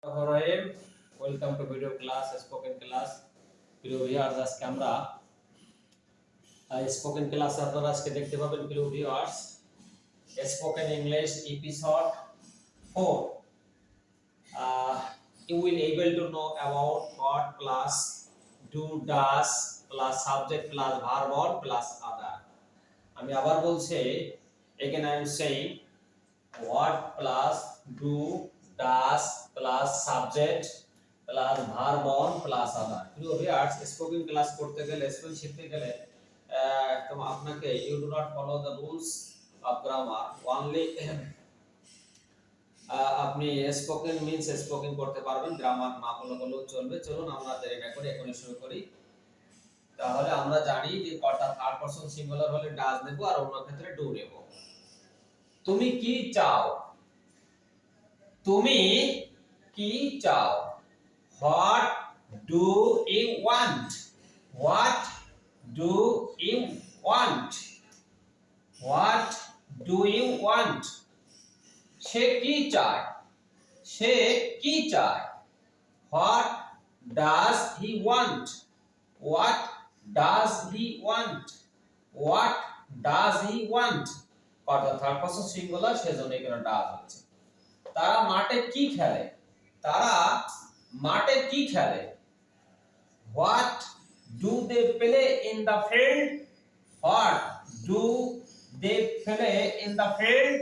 Alright, welcome to video class, spoken class. প্রিয় viewers, আজকে আমরা স্পোকেন ক্লাস আপনারা আজকে দেখতে পাবেন। প্রিয় viewers, spoken English episode 4. You will able to know about what plus do does plus subject plus verb or plus other. আমি আবার বলছি, again I am saying what plus do does plus subject plus verb on plus other. প্রিয় viewers, spoken class করতে গেলে, spoken শিখতে গেলে আপনাকে you do not follow the rules of grammar only. আপনি স্পোকেন মিন্স স্পোকেন করতে পারবেন, grammar না বললেও চলবে। চলুন আমরা দেরি না করে এখনই শুরু করি। তাহলে আমরা জানি যে কর্তা থার্ড পারসন সিঙ্গুলার হলে ডাজ নেব আর অন্য ক্ষেত্রে ডু নেব। তুমি কি চাও? তুমি কি চাও? What do you want? What do you want? What do you want? সে কি চায়? সে কি চায়? What does he want? What does he want? What does he want? অর্থাৎ থার্ড পারসন সিঙ্গুলার, সেজন্য এখানে ডাজ হচ্ছে। তারা মাঠে কি খেলে? তারা মাঠে কি খেলে? What do they play in the field? What do they play in the field?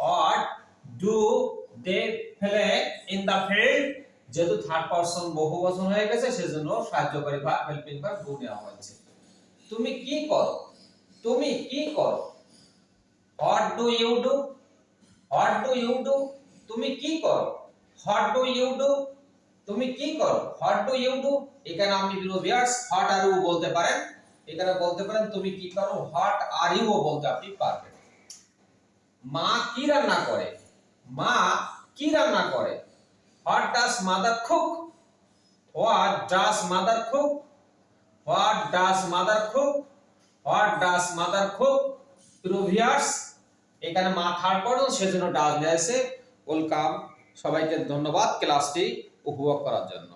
What do they play in the field? যেহেতু থার্ড পারসন বহুবচন হয়ে গেছে, সেজন্য সাহায্যকারী ভার্ব হেল্পিং ভার্ব ডু নেওয়া হয়েছে। তুমি কি করো? তুমি কি করো? What do you do? What do you do? তুমি কি করো? What do you do? তুমি কি করো? What do you do? এখানে আপনি ভিউয়ার্স what are you বলতে পারেন, এখানে বলতে পারেন তুমি কি করো, what are you বলতে আপনি পারবেন। মা কি রান্না করে? মা কি রান্না করে? What does mother cook? What does mother cook? What does mother cook? What does mother cook? Viewers, এখানে মা থার্ড পারসন, সেজন্য ডাজ নিয়ে আসে। ওয়েলকাম, সবাইকে ধন্যবাদ ক্লাসটি উপভোগ করার জন্য।